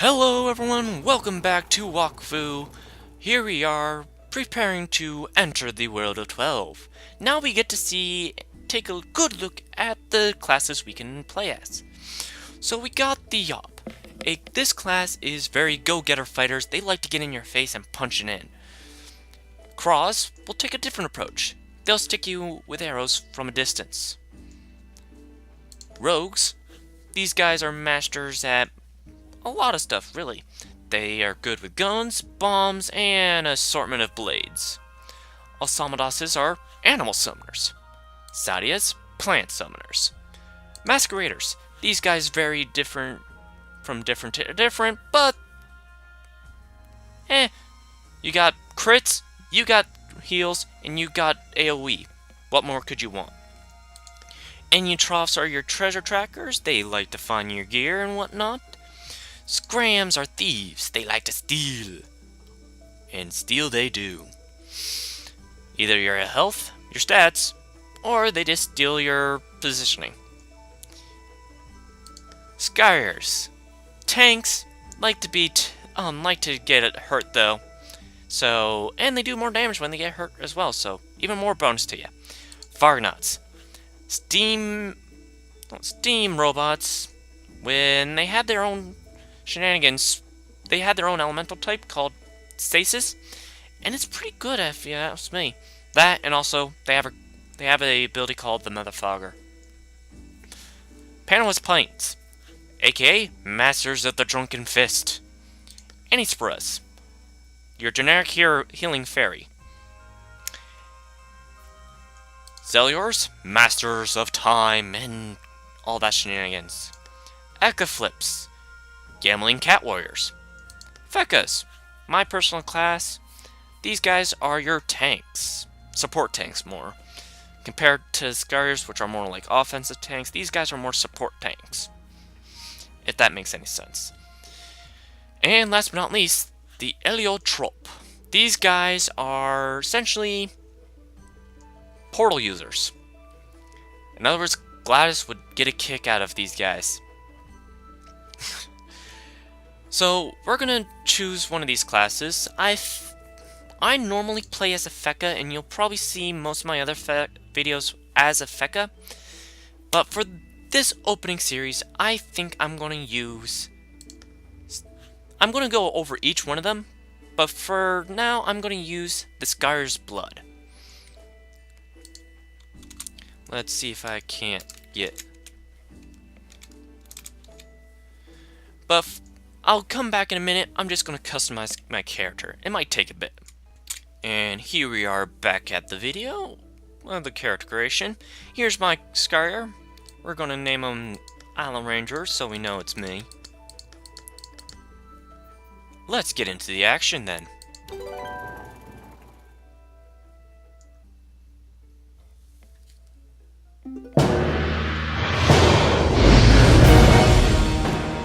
Hello everyone, welcome back to Wakfu. Here we are, preparing to enter the world of 12. Now we get to take a good look at the classes we can play as. So we got the Yop. This class is very go-getter fighters. They like to get in your face and punch it in. Cross will take a different approach. They'll stick you with arrows from a distance. Rogues, these guys are masters at a lot of stuff, really. They are good with guns, bombs, and an assortment of blades. Alsamadases are animal summoners. Sadias, plant summoners. Masqueraders, these guys vary from different to different, but you got crits, you got heals, and you got AoE. What more could you want? Eneutrophs are your treasure trackers. They like to find your gear and whatnot. Scrams are thieves. They like to steal. And steal they do. Either your health, your stats, or they just steal your positioning. Scariers. Tanks like to get hurt though. And they do more damage when they get hurt as well, so even more bonus to you. Vargnauts. Steam robots. When they had their own shenanigans, they had their own elemental type called Stasis, and it's pretty good if you ask me. That, and also they have a ability called the Motherfogger. Panelist Planes, aka Masters of the Drunken Fist. Anispras, your generic healing fairy. Zeliors, Masters of Time and all that shenanigans. Ecaflips, Gambling Cat Warriors. Fekkas, my personal class. These guys are your tanks. Support tanks more. Compared to Scariers, which are more like offensive tanks, these guys are more support tanks. If that makes any sense. And last but not least, the Heliotrope. These guys are essentially portal users. In other words, Gladys would get a kick out of these guys. So, we're gonna choose one of these classes. I normally play as a Fekka, and you'll probably see most of my other videos as a Fekka. But for this opening series, I think I'm gonna go over each one of them. But for now, I'm gonna use the Skyre's Blood. Let's see if I can't get... But I'll come back in a minute. I'm just going to customize my character. It might take a bit. And here we are back at the video of the character creation. Here's my Skyrier. We're going to name him Island Ranger so we know it's me. Let's get into the action then.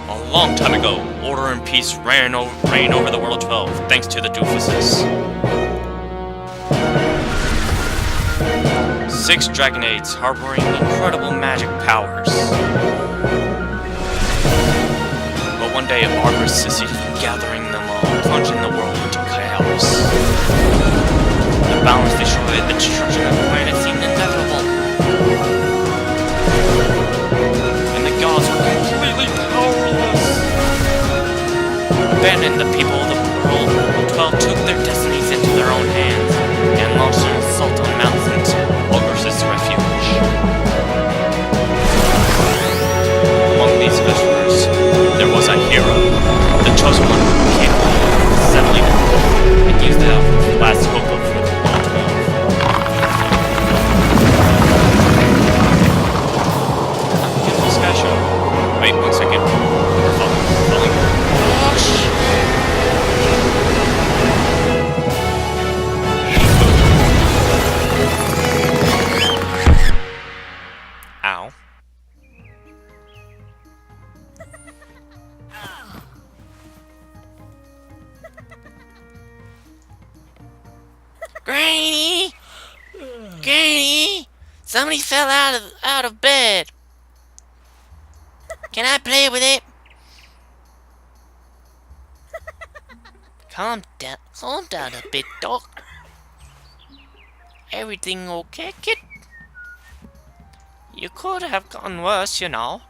A long time ago, order and peace reigned over the world of 12, thanks to the doofuses. 6 Dragonades harboring incredible magic powers. But one day, Argus succeeded in gathering them all, plunging the world into chaos. The balance destroyed, the destruction of the planet seemed inevitable. And the gods were completely powerless. Abandoned, the people of the world of 12 took their destinies into their own hands and launched an assault on Mount Ogre's refuge. Among these adventurers, there was a hero, the chosen one who came settling and used the last hope of the world 12. Beautiful sky show. Wait, 1 second. Falling. Oh, shit. Ow. Granny! Granny! Somebody fell out of bed. Can I play with it? Calm down a bit, Doc. Everything okay, kid? You could have gotten worse, you know.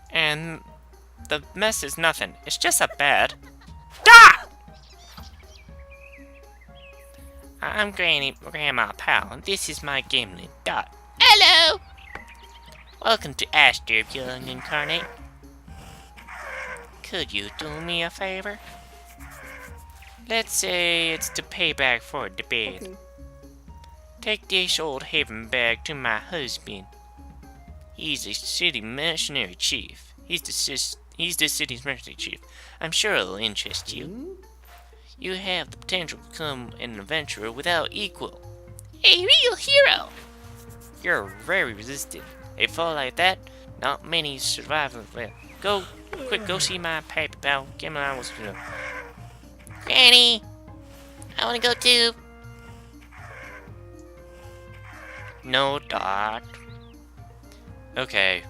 And the mess is nothing. It's just a bed. Ah! I'm Grandma Pal, and this is my gimlet, Dot. Hello! Welcome to Ashturb, young incarnate. Could you do me a favor? Let's say it's to pay back for the bed. Okay. Take this old haven bag to my husband. He's the city mercenary chief. He's the city's mercenary chief. I'm sure it'll interest you. You have the potential to become an adventurer without equal. A real hero! You're very resistant. A fall like that, not many survive. Go see my paper pal. Get my was Granny! I wanna go too. No, Dot. Okay.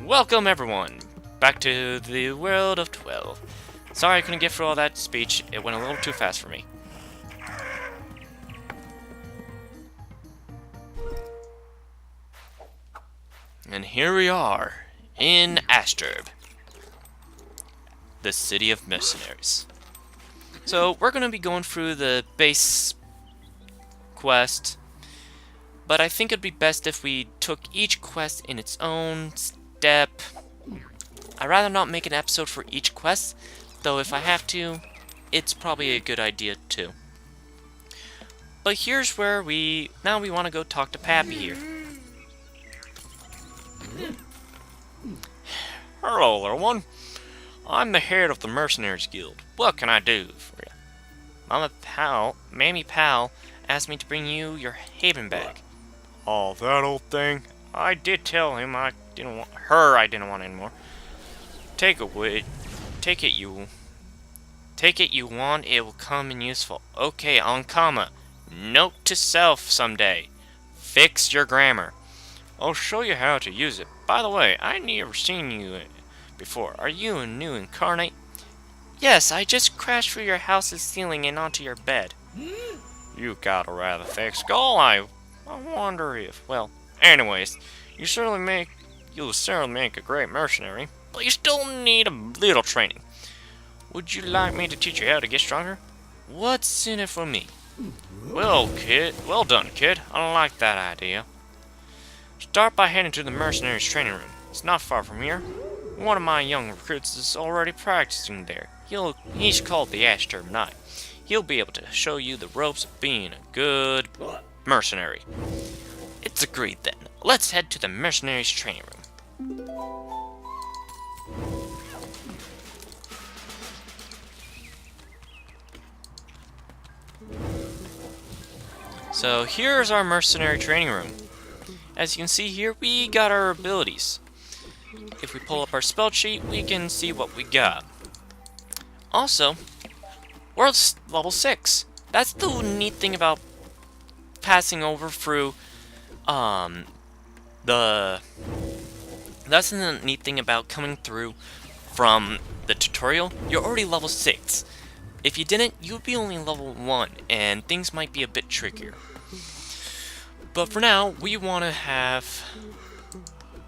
Welcome, everyone, back to the world of 12. Sorry I couldn't get through all that speech. It went a little too fast for me. And here we are, in Ashturb, the city of mercenaries. So, we're going to be going through the base quest, but I think it'd be best if we took each quest in its own step. I'd rather not make an episode for each quest, though if I have to, it's probably a good idea too. But here's where we want to go talk to Pappy here. Hello, little one. I'm the head of the Mercenaries Guild. What can I do for you? Mammy Pal asked me to bring you your haven bag. Oh, that old thing. I did tell him I didn't want anymore. Take it you want, it will come in useful. Okay, Ankama. Note to self someday. Fix your grammar. I'll show you how to use it. By the way, I never seen you before. Are you a new incarnate? Yes, I just crashed through your house's ceiling and onto your bed. You got a rather thick skull. I wonder if, well, anyways, you'll certainly make a great mercenary, but you still need a little training. Would you like me to teach you how to get stronger? What's in it for me? Well done, kid. I like that idea. Start by heading to the mercenaries training room. It's not far from here. One of my young recruits is already practicing there. He's called the Ashturb Knight. He'll be able to show you the ropes of being a good mercenary. It's agreed then. Let's head to the mercenaries training room. So here's our mercenary training room. As you can see here, we got our abilities. If we pull up our spell sheet, we can see what we got. Also, we're level 6. That's the neat thing about passing over through, that's the neat thing about coming through from the tutorial. You're already level 6. If you didn't, you'd be only level 1, and things might be a bit trickier. But for now, we want to have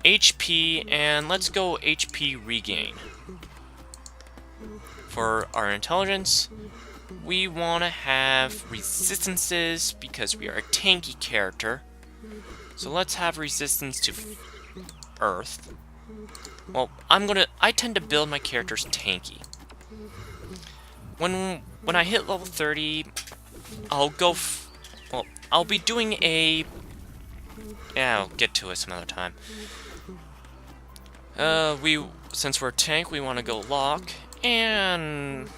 HP, and let's go HP regain. For our intelligence, we want to have resistances because we are a tanky character. So let's have resistance to earth. Well, I tend to build my characters tanky. When I hit level 30, I'll be doing a... Yeah, I'll get to it some other time. Since we're a tank, we want to go lock, and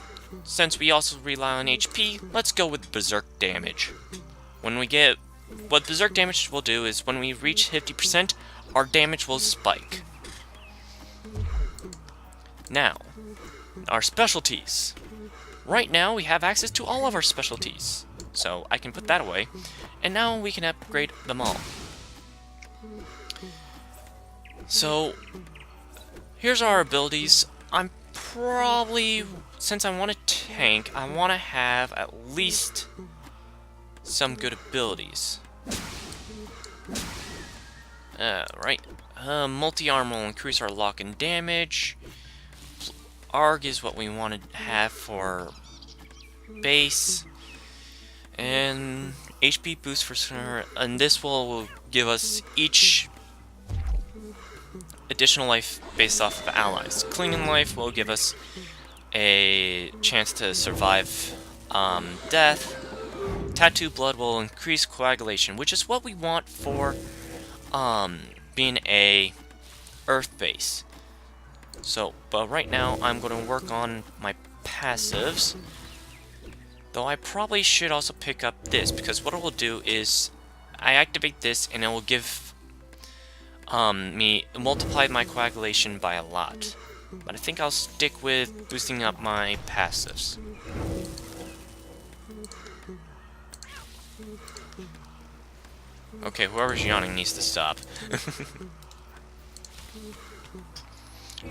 since we also rely on HP, let's go with berserk damage. What berserk damage will do is when we reach 50%, our damage will spike. Now, our specialties. Right now, we have access to all of our specialties, so I can put that away, and now we can upgrade them all. So, here's our abilities. I'm probably, since I want a tank, I want to have at least some good abilities. Right. Multi-arm will increase our lock and damage. ARG is what we want to have for base. And HP boost for... And this will give us each additional life based off of allies. Clinging life will give us a chance to survive death. Tattoo blood will increase coagulation, which is what we want for being a Earth base. So, but right now I'm going to work on my passives. Though I probably should also pick up this, because what it will do is I activate this and it will give me multiply my coagulation by a lot. But I think I'll stick with boosting up my passives. Okay, whoever's yawning needs to stop.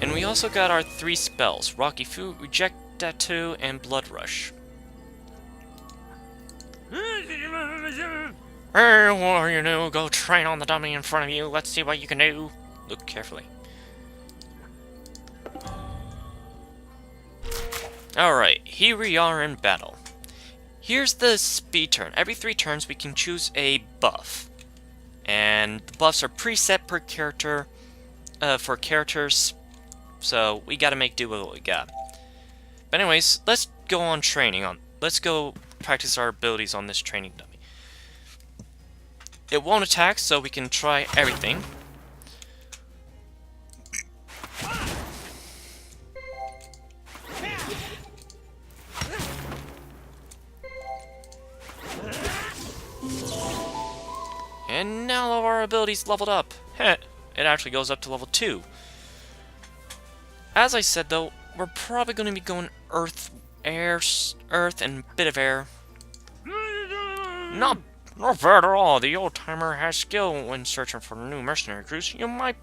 And we also got our 3 spells: Rocky Food, Reject Tattoo, and Blood Rush. Hey, what are you do? Go train on the dummy in front of you. Let's see what you can do. Look carefully. Alright, here we are in battle. Here's the speed turn. Every 3 turns we can choose a buff. And the buffs are preset per character, for characters. So we gotta make do with what we got. But anyways, let's go on training on. Let's go practice our abilities on this training dummy. It won't attack, so we can try everything. And now all of our abilities leveled up. Heh, it actually goes up to level 2. As I said though, we're probably going to be going earth, and a bit of air. Not bad at all. The old timer has skill when searching for new mercenary crews. You might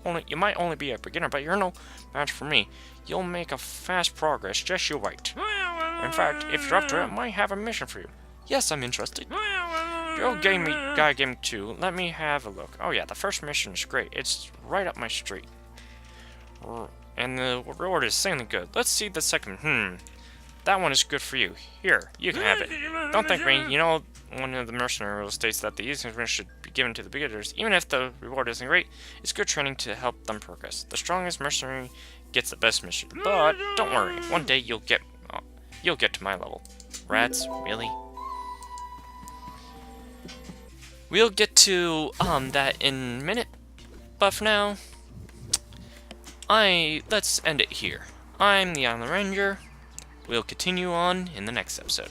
only be a beginner, but you're no match for me. You'll make a fast progress. Just you wait. In fact, if you're up to it, I might have a mission for you. Yes, I'm interested. Your guy gave me 2. Let me have a look. Oh yeah, the first mission is great. It's right up my street. And the reward is insanely good. Let's see the second. That one is good for you. Here, you can have it. Don't thank me. You know, one of the mercenary rules states that the easiest mission should be given to the beginners. Even if the reward isn't great, it's good training to help them progress. The strongest mercenary gets the best mission. But don't worry, one day you'll get to my level. Rats, really? We'll get to that in a minute. But for now, let's end it here. I'm the Island Ranger. We'll continue on in the next episode.